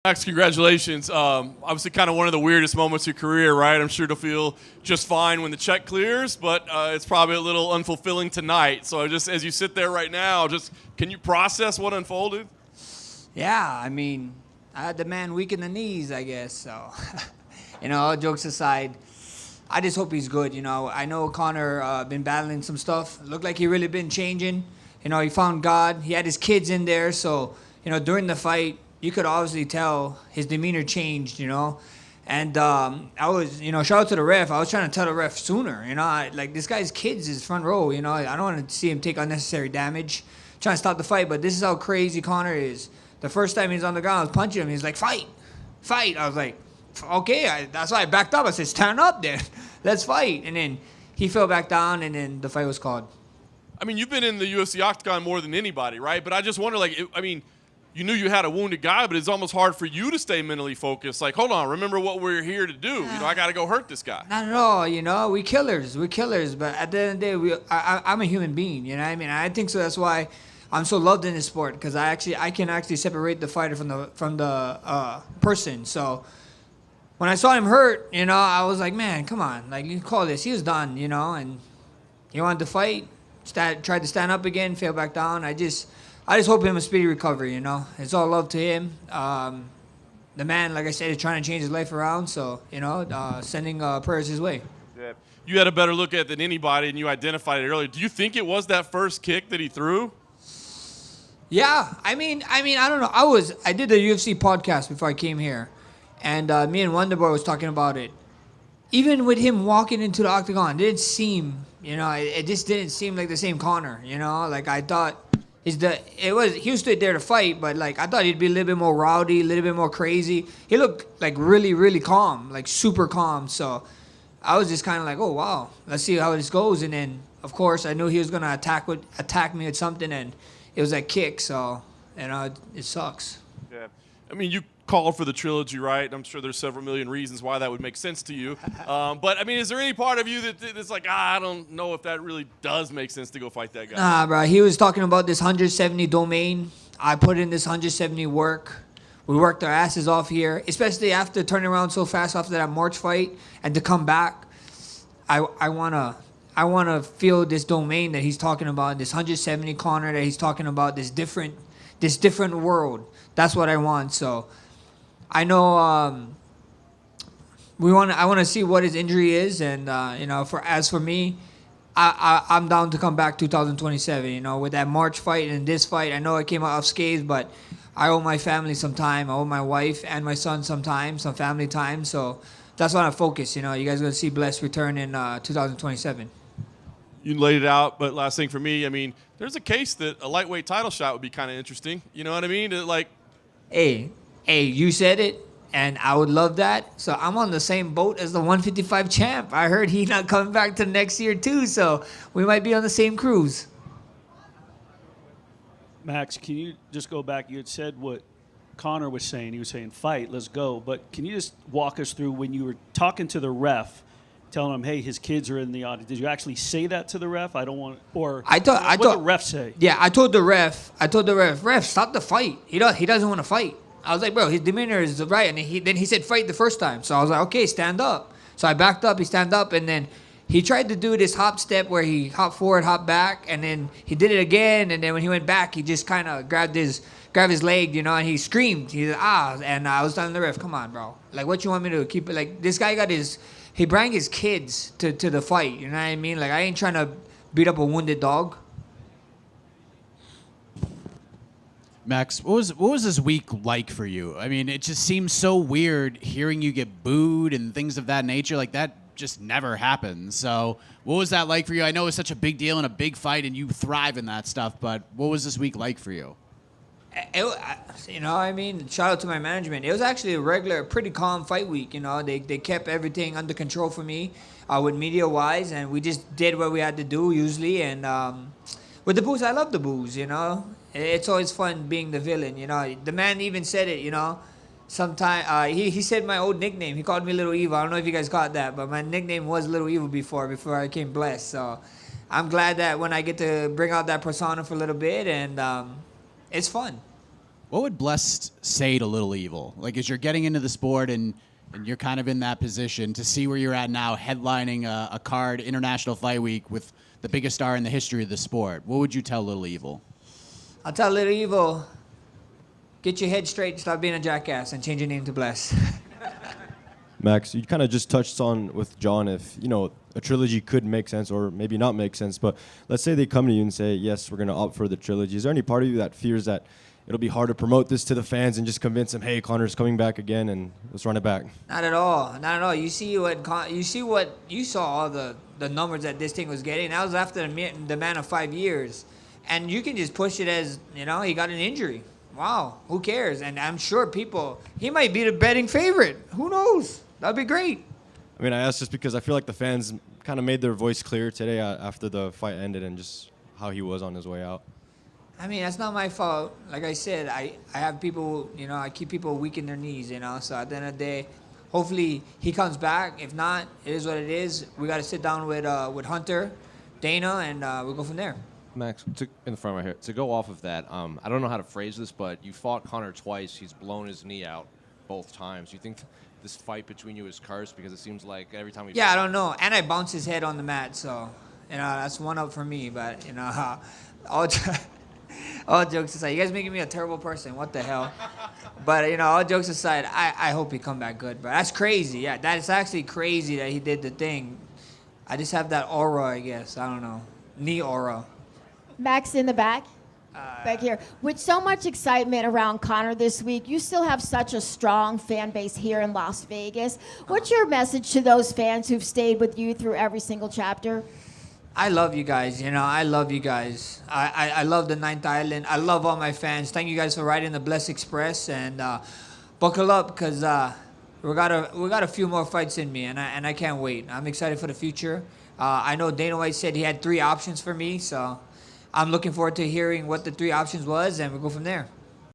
Max, congratulations. Obviously, kind of one of the weirdest moments of your career, right? I'm sure it'll feel just fine when the check clears, but it's probably a little unfulfilling tonight. So, just as you sit there right now, just can you process what unfolded? Yeah, I mean, I had the man weak in the knees, I guess. So, all jokes aside, I just hope he's good. I know Conor been battling some stuff. Looked like he really been changing. He found God. He had his kids in there. So, during the fight, you could obviously tell his demeanor changed, And I was, shout out to the ref. I was trying to tell the ref sooner, like this guy's kids is front row, I don't want to see him take unnecessary damage. Trying to stop the fight, but this is how crazy Conor is. The first time he's on the ground, I was punching him. He's like, fight. I was like, okay. That's why I backed up. I said, stand up then. Let's fight. And then he fell back down, and then the fight was called. I mean, you've been in the UFC octagon more than anybody, right? But I just wonder, you knew you had a wounded guy, but it's almost hard for you to stay mentally focused. Like, hold on, remember what we're here to do. I got to go hurt this guy. Not at all, we killers. We're killers. But at the end of the day, I'm a human being, you know what I mean? I think so. That's why I'm so loved in this sport, because I can actually separate the fighter from the person. So when I saw him hurt, I was like, man, come on. Like, you call this. He was done, and he wanted to fight, tried to stand up again, fell back down. I just hope him a speedy recovery, It's all love to him. The man, like I said, is trying to change his life around, so, sending prayers his way. Yeah. You had a better look at it than anybody, and you identified it earlier. Do you think it was that first kick that he threw? Yeah, I mean, I don't know. I did the UFC podcast before I came here, and me and Wonderboy was talking about it. Even with him walking into the octagon, it didn't seem, it just didn't seem like the same Conor, Like, I thought he was stood there to fight, but like I thought he'd be a little bit more rowdy, a little bit more crazy. He looked like really, really calm, like super calm. So I was just kind of like, oh wow, let's see how this goes. And then of course I knew he was gonna attack me with something, and it was that kick. So it sucks. Yeah, I mean you called for the trilogy, right? I'm sure there's several million reasons why that would make sense to you. But I mean, is there any part of you that's like, I don't know if that really does make sense to go fight that guy? Nah, bro. He was talking about this 170 domain. I put in this 170 work. We worked our asses off here, especially after turning around so fast after that March fight, and to come back. I wanna feel this domain that he's talking about, this 170 Conor that he's talking about, this different world. That's what I want. So I know I want to see what his injury is, and for me, I'm down to come back 2027. With that March fight and this fight, I know I came out unscathed, but I owe my family some time. I owe my wife and my son some time, some family time. So that's why I focus. You guys are gonna see Bless return in 2027. You laid it out, but last thing for me, I mean, there's a case that a lightweight title shot would be kind of interesting. You know what I mean? Hey, you said it, and I would love that. So I'm on the same boat as the 155 champ. I heard he's not coming back to next year too, so we might be on the same cruise. Max, can you just go back? You had said what Conor was saying. He was saying, fight, let's go. But can you just walk us through when you were talking to the ref, telling him, hey, his kids are in the audience. Did you actually say that to the ref? I don't want, or what did the ref say? Yeah, I told the ref, ref, stop the fight. He doesn't want to fight. I was like, bro, his demeanor is right. And then he said fight the first time. So I was like, okay, stand up. So I backed up, he stand up, and then he tried to do this hop step where he hop forward, hop back, and then he did it again, and then when he went back, he just kind of grabbed his leg, and he screamed. He said, and I was telling the ref, come on, bro. Like, what you want me to do? Keep it, like, this guy he brought his kids to the fight, you know what I mean? Like, I ain't trying to beat up a wounded dog. Max, what was this week like for you? I mean, it just seems so weird hearing you get booed and things of that nature. Like, that just never happens. So what was that like for you? I know it's such a big deal and a big fight, and you thrive in that stuff, but what was this week like for you? Shout out to my management. It was actually a regular, pretty calm fight week. They kept everything under control for me with media-wise, and we just did what we had to do usually. And with the booze, I love the booze, It's always fun being the villain, The man even said it, Sometime he said my old nickname. He called me Little Evil. I don't know if you guys caught that, but my nickname was Little Evil before I came Blessed. So I'm glad that when I get to bring out that persona for a little bit, and it's fun. What would Blessed say to Little Evil? Like, as you're getting into the sport and you're kind of in that position to see where you're at now, headlining a card International Fight Week with the biggest star in the history of the sport, what would you tell Little Evil? I'll tell Little Evil, get your head straight, stop being a jackass, and change your name to Bless. Max, you kind of just touched on with John if, a trilogy could make sense or maybe not make sense, but let's say they come to you and say, yes, we're going to opt for the trilogy. Is there any part of you that fears that it'll be hard to promote this to the fans and just convince them, hey, Conor's coming back again and let's run it back? Not at all. Not at all. You saw all the numbers that this thing was getting. That was after the man of 5 years. And you can just push it as, he got an injury. Wow, who cares? And I'm sure he might be the betting favorite. Who knows? That'd be great. I mean, I asked just because I feel like the fans kind of made their voice clear today after the fight ended and just how he was on his way out. I mean, that's not my fault. Like I said, I have people, I keep people weak in their knees, So at the end of the day, hopefully he comes back. If not, it is what it is. We got to sit down with Hunter, Dana, and we'll go from there. Max, in the front right here, to go off of that, I don't know how to phrase this, but you fought Conor twice. He's blown his knee out both times. You think this fight between you is cursed? Because it seems like every time we... Yeah, I don't know. And I bounced his head on the mat, so, that's one up for me. But, all jokes aside, you guys making me a terrible person. What the hell? But, all jokes aside, I hope he come back good. But that's crazy. Yeah, that's actually crazy that he did the thing. I just have that aura, I guess. I don't know. Knee aura. Max in the back here. With so much excitement around Conor this week, you still have such a strong fan base here in Las Vegas. What's your message to those fans who've stayed with you through every single chapter? I love you guys, I love you guys. I love the Ninth Island. I love all my fans. Thank you guys for riding the Bless Express, and buckle up because we got a few more fights in me, and I can't wait. I'm excited for the future. I know Dana White said he had 3 options for me, so I'm looking forward to hearing what the 3 options was, and we'll go from there.